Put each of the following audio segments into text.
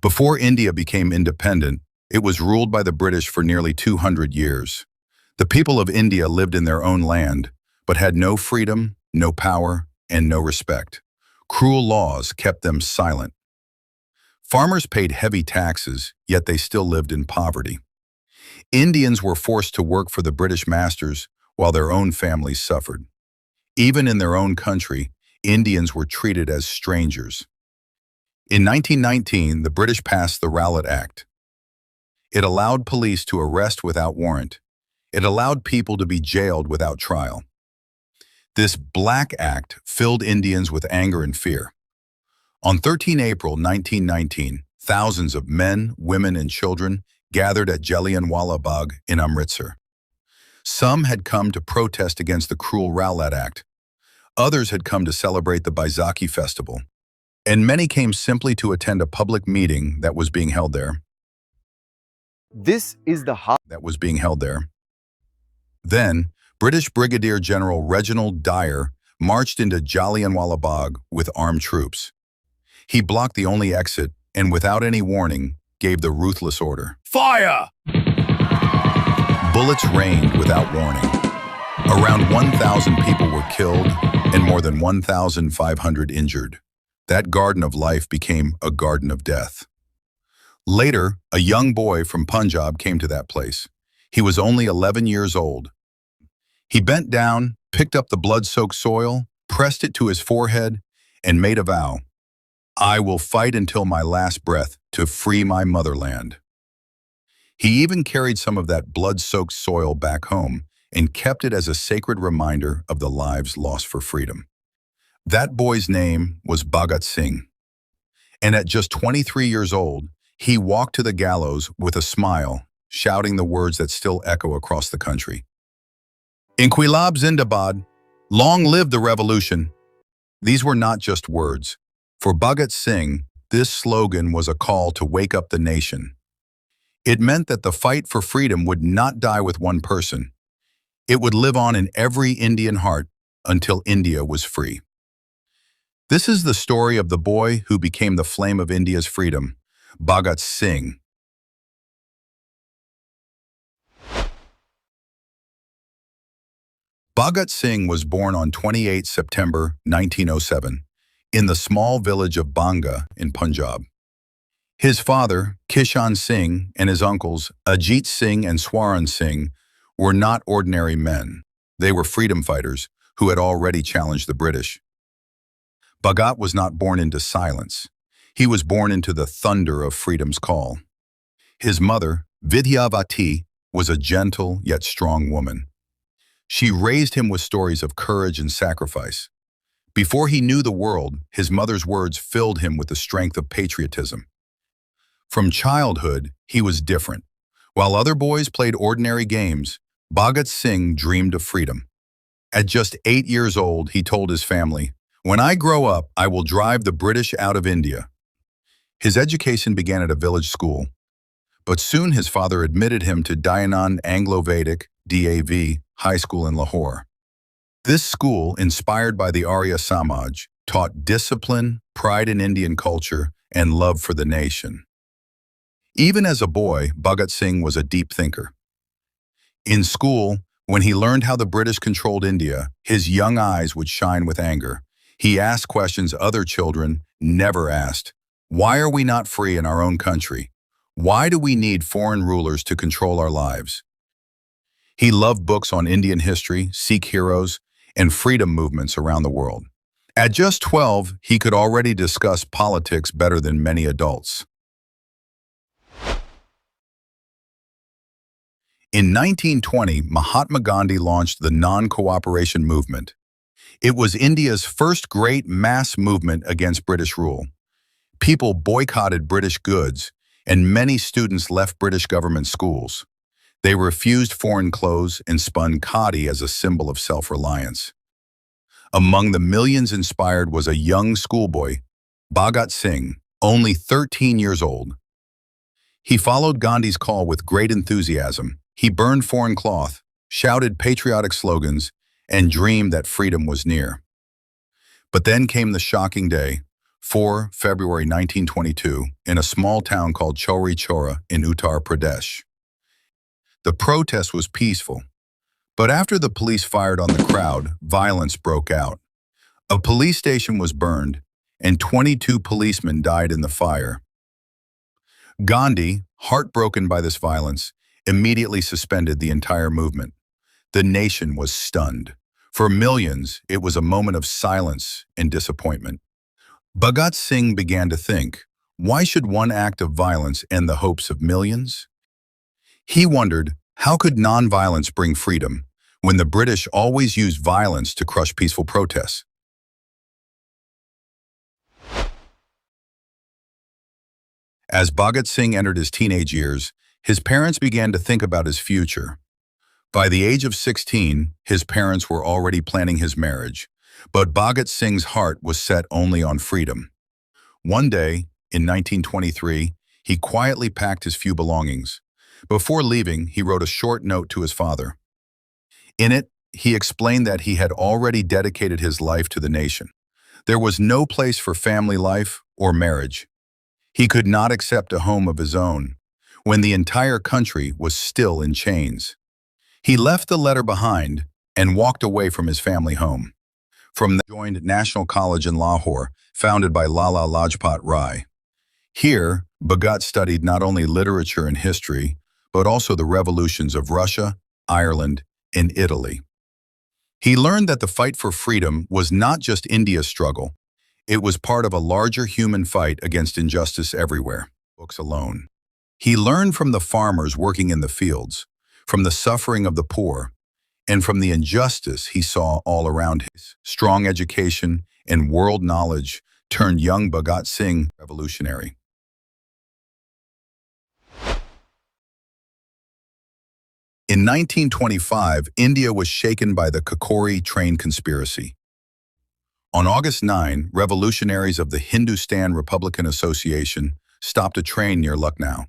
Before India became independent, it was ruled by the British for nearly 200 years. The people of India lived in their own land, but had no freedom, no power, and no respect. Cruel laws kept them silent. Farmers paid heavy taxes, yet they still lived in poverty. Indians were forced to work for the British masters while their own families suffered. Even in their own country, Indians were treated as strangers. In 1919, the British passed the Rowlatt Act. It allowed police to arrest without warrant. It allowed people to be jailed without trial. This Black Act filled Indians with anger and fear. On 13 April 1919, thousands of men, women, and children gathered at Jallianwala Bagh in Amritsar. Some had come to protest against the cruel Rowlatt Act. Others had come to celebrate the Baisakhi festival. And many came simply to attend a public meeting that was being held there. Then, British Brigadier General Reginald Dyer marched into Jallianwala Bagh with armed troops. He blocked the only exit and, without any warning, gave the ruthless order. Fire! Bullets rained without warning. Around 1,000 people were killed and more than 1,500 injured. That garden of life became a garden of death. Later, a young boy from Punjab came to that place. He was only 11 years old. He bent down, picked up the blood-soaked soil, pressed it to his forehead, and made a vow. I will fight until my last breath to free my motherland. He even carried some of that blood-soaked soil back home and kept it as a sacred reminder of the lives lost for freedom. That boy's name was Bhagat Singh. And at just 23 years old, he walked to the gallows with a smile, shouting the words that still echo across the country. Inquilab Zindabad, long live the revolution. These were not just words. For Bhagat Singh, this slogan was a call to wake up the nation. It meant that the fight for freedom would not die with one person. It would live on in every Indian heart until India was free. This is the story of the boy who became the flame of India's freedom, Bhagat Singh. Bhagat Singh was born on 28 September 1907 in the small village of Banga in Punjab. His father, Kishan Singh, and his uncles, Ajit Singh and Swaran Singh, were not ordinary men. They were freedom fighters who had already challenged the British. Bhagat was not born into silence. He was born into the thunder of freedom's call. His mother, Vidyavati, was a gentle yet strong woman. She raised him with stories of courage and sacrifice. Before he knew the world, his mother's words filled him with the strength of patriotism. From childhood, he was different. While other boys played ordinary games, Bhagat Singh dreamed of freedom. At just 8 years old, he told his family, "When I grow up, I will drive the British out of India." His education began at a village school, but soon his father admitted him to Dayanand Anglo-Vedic (DAV) High School in Lahore. This school, inspired by the Arya Samaj, taught discipline, pride in Indian culture, and love for the nation. Even as a boy, Bhagat Singh was a deep thinker. In school, when he learned how the British controlled India, his young eyes would shine with anger. He asked questions other children never asked. Why are we not free in our own country? Why do we need foreign rulers to control our lives? He loved books on Indian history, Sikh heroes, and freedom movements around the world. At just 12, he could already discuss politics better than many adults. In 1920, Mahatma Gandhi launched the non-cooperation movement. It was India's first great mass movement against British rule. People boycotted British goods, and many students left British government schools. They refused foreign clothes and spun khadi as a symbol of self-reliance. Among the millions inspired was a young schoolboy, Bhagat Singh, only 13 years old. He followed Gandhi's call with great enthusiasm. He burned foreign cloth, shouted patriotic slogans, and dreamed that freedom was near. But then came the shocking day. 4 February 1922, in a small town called Chauri Chaura in Uttar Pradesh. The protest was peaceful, but after the police fired on the crowd, violence broke out. A police station was burned, and 22 policemen died in the fire. Gandhi, heartbroken by this violence, immediately suspended the entire movement. The nation was stunned. For millions, it was a moment of silence and disappointment. Bhagat Singh began to think, why should one act of violence end the hopes of millions? He wondered, how could nonviolence bring freedom when the British always used violence to crush peaceful protests? As Bhagat Singh entered his teenage years, his parents began to think about his future. By the age of 16, his parents were already planning his marriage, but Bhagat Singh's heart was set only on freedom. One day, in 1923, he quietly packed his few belongings. Before leaving, he wrote a short note to his father. In it, he explained that he had already dedicated his life to the nation. There was no place for family life or marriage. He could not accept a home of his own, when the entire country was still in chains. He left the letter behind and walked away from his family home. From there, he joined National College in Lahore, founded by Lala Lajpat Rai. Here, Bhagat studied not only literature and history, but also the revolutions of Russia, Ireland, and Italy. He learned that the fight for freedom was not just India's struggle. It was part of a larger human fight against injustice everywhere. Books alone. He learned from the farmers working in the fields, from the suffering of the poor, and from the injustice he saw all around him. Strong education and world knowledge turned young Bhagat Singh revolutionary. In 1925, India was shaken by the Kakori train conspiracy. On August 9, revolutionaries of the Hindustan Republican Association stopped a train near Lucknow.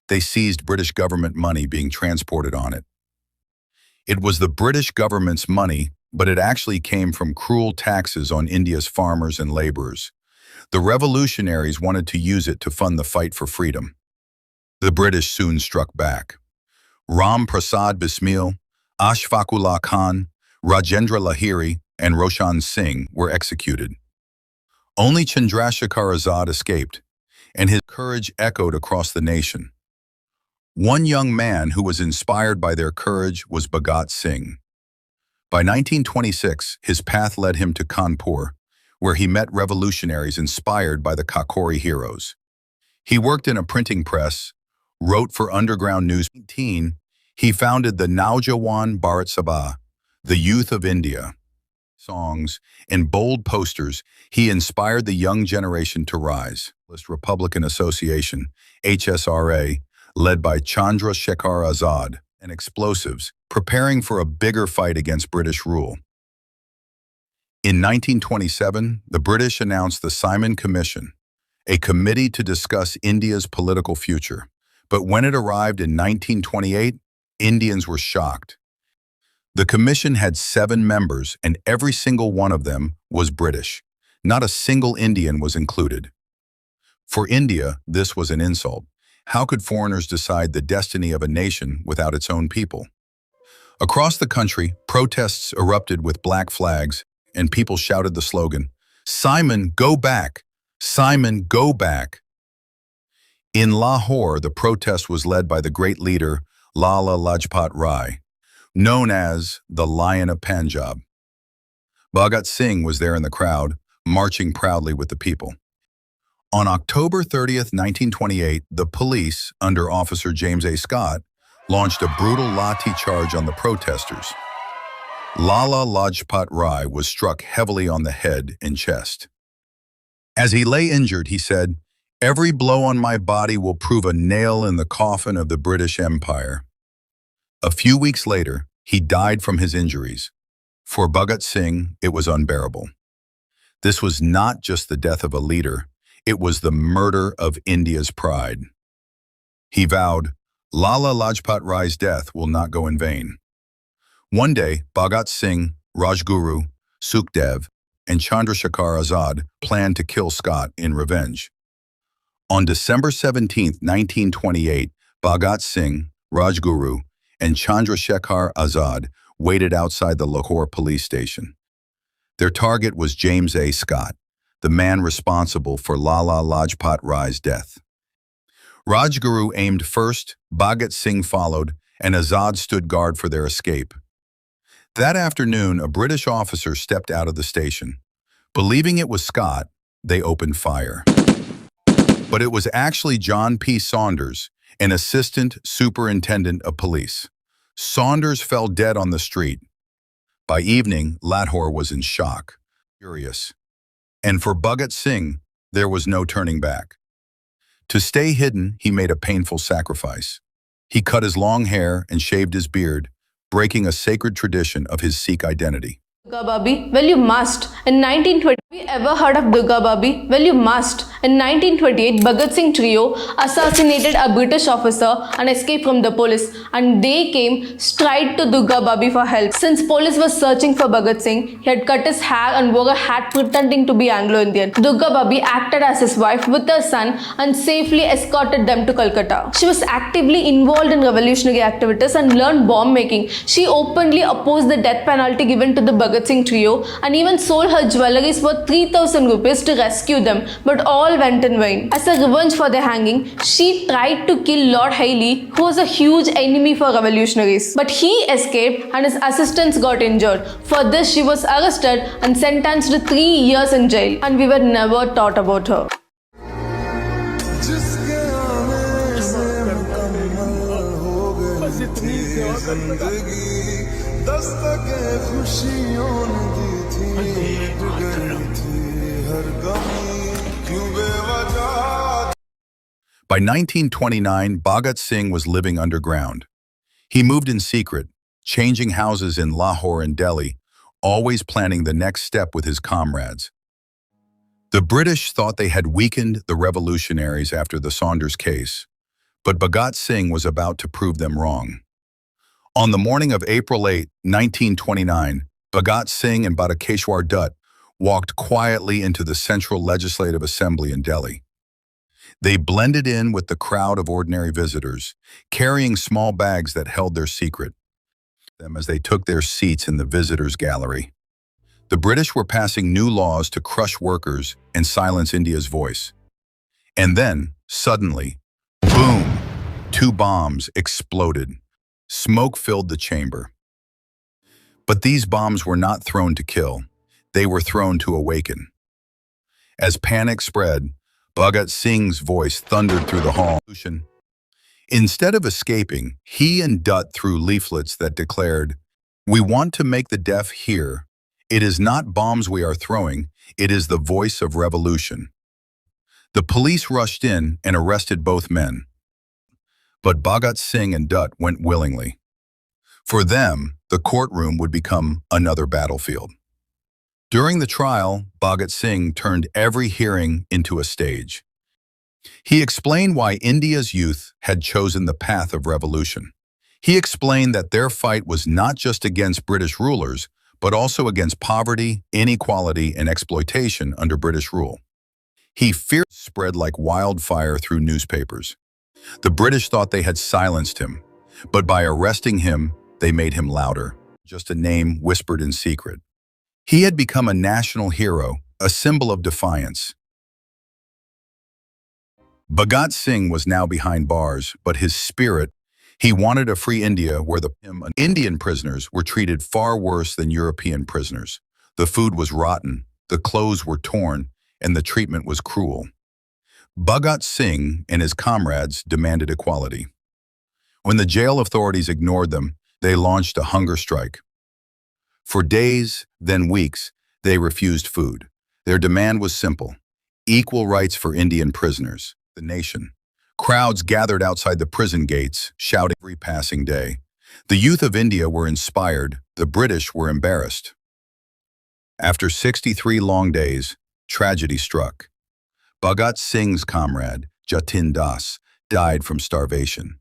They seized British government money being transported on it. It was the British government's money, but it actually came from cruel taxes on India's farmers and laborers. The revolutionaries wanted to use it to fund the fight for freedom. The British soon struck back. Ram Prasad Bismil, Ashfaqullah Khan, Rajendra Lahiri, and Roshan Singh were executed. Only Chandrasekhar Azad escaped, and his courage echoed across the nation. One young man who was inspired by their courage was Bhagat Singh. By 1926, his path led him to Kanpur, where he met revolutionaries inspired by the Kakori heroes. He worked in a printing press, wrote for underground news. He founded the Naujawan Bharat Sabha, the Youth of India. Songs and bold posters, he inspired the young generation to rise. Republican Association, HSRA, led by Chandrasekhar Azad, and explosives, preparing for a bigger fight against British rule. In 1927, the British announced the Simon Commission, a committee to discuss India's political future. But when it arrived in 1928, Indians were shocked. The commission had 7 members, and every single one of them was British. Not a single Indian was included. For India, this was an insult. How could foreigners decide the destiny of a nation without its own people? Across the country, protests erupted with black flags, and people shouted the slogan, "Simon, go back! Simon, go back!" In Lahore, the protest was led by the great leader, Lala Lajpat Rai, known as the Lion of Punjab. Bhagat Singh was there in the crowd, marching proudly with the people. On October 30th, 1928, the police, under Officer James A. Scott, launched a brutal lathi charge on the protesters. Lala Lajpat Rai was struck heavily on the head and chest. As he lay injured, he said, "Every blow on my body will prove a nail in the coffin of the British Empire." A few weeks later, he died from his injuries. For Bhagat Singh, it was unbearable. This was not just the death of a leader, it was the murder of India's pride. He vowed, Lala Lajpat Rai's death will not go in vain. One day, Bhagat Singh, Rajguru, Sukhdev, and Chandrasekhar Azad planned to kill Scott in revenge. On December 17, 1928, Bhagat Singh, Rajguru, and Chandrasekhar Azad waited outside the Lahore police station. Their target was James A. Scott, the man responsible for Lala Lajpat Rai's death. Rajguru aimed first, Bhagat Singh followed, and Azad stood guard for their escape. That afternoon, a British officer stepped out of the station. Believing it was Scott, they opened fire. But it was actually John P. Saunders, an assistant superintendent of police. Saunders fell dead on the street. By evening, Lahore was in shock, furious. And for Bhagat Singh, there was no turning back. To stay hidden, he made a painful sacrifice. He cut his long hair and shaved his beard, breaking a sacred tradition of his Sikh identity. Durga Babi, well you must. In 1920, have you ever heard of Durga Babi? Well you must. In 1928, Bhagat Singh trio assassinated a British officer and escaped from the police, and they came straight to Durga Babi for help. Since police was searching for Bhagat Singh, he had cut his hair and wore a hat pretending to be Anglo-Indian. Durga Babi acted as his wife with her son and safely escorted them to Calcutta. She was actively involved in revolutionary activities and learned bomb making. She openly opposed the death penalty given to the Bhagat Singh trio and even sold her jewelleries worth 3,000 rupees to rescue them, but all went in vain. As a revenge for their hanging, she tried to kill Lord Hailey, who was a huge enemy for revolutionaries. But he escaped and his assistants got injured. For this, she was arrested and sentenced to 3 years in jail, and we were never taught about her. By 1929, Bhagat Singh was living underground. He moved in secret, changing houses in Lahore and Delhi, always planning the next step with his comrades. The British thought they had weakened the revolutionaries after the Saunders case, but Bhagat Singh was about to prove them wrong. On the morning of April 8, 1929, Bhagat Singh and Bhatakeshwar Dutt walked quietly into the Central Legislative Assembly in Delhi. They blended in with the crowd of ordinary visitors, carrying small bags that held their secret, as they took their seats in the visitors' gallery. The British were passing new laws to crush workers and silence India's voice. And then, suddenly, boom, 2 bombs exploded. Smoke filled the chamber. But these bombs were not thrown to kill. They were thrown to awaken. As panic spread, Bhagat Singh's voice thundered through the hall. Instead of escaping, he and Dutt threw leaflets that declared, "We want to make the deaf hear. It is not bombs we are throwing, it is the voice of revolution." The police rushed in and arrested both men. But Bhagat Singh and Dutt went willingly. For them, the courtroom would become another battlefield. During the trial, Bhagat Singh turned every hearing into a stage. He explained why India's youth had chosen the path of revolution. He explained that their fight was not just against British rulers, but also against poverty, inequality, and exploitation under British rule. He feared spread like wildfire through newspapers. The British thought they had silenced him, but by arresting him, they made him louder, just a name whispered in secret. He had become a national hero, a symbol of defiance. Bhagat Singh was now behind bars, but his spirit, he wanted a free India where the Indian prisoners were treated far worse than European prisoners. The food was rotten, the clothes were torn, and the treatment was cruel. Bhagat Singh and his comrades demanded equality. When the jail authorities ignored them, they launched a hunger strike. For days, then weeks, they refused food. Their demand was simple: equal rights for Indian prisoners, the nation. Crowds gathered outside the prison gates, shouting every passing day. The youth of India were inspired, the British were embarrassed. After 63 long days, tragedy struck. Bhagat Singh's comrade, Jatin Das, died from starvation.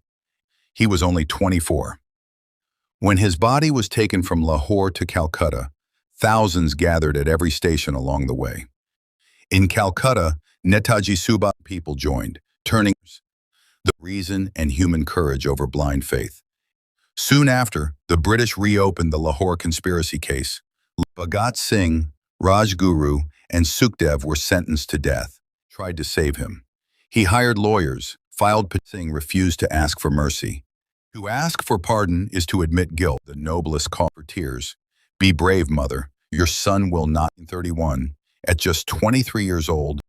He was only 24. When his body was taken from Lahore to Calcutta, Thousands gathered at every station along the way. In Calcutta, Netaji Subhas people joined, turning the reason and human courage over blind faith. Soon after, the British reopened the Lahore conspiracy case. Bhagat Singh, Rajguru, and Sukhdev were sentenced to death. Tried to save him. He hired lawyers, filed petitions. Singh refused to ask for mercy. To ask for pardon is to admit guilt, the noblest call for tears. Be brave, mother. Your son will not. 31, at just 23 years old,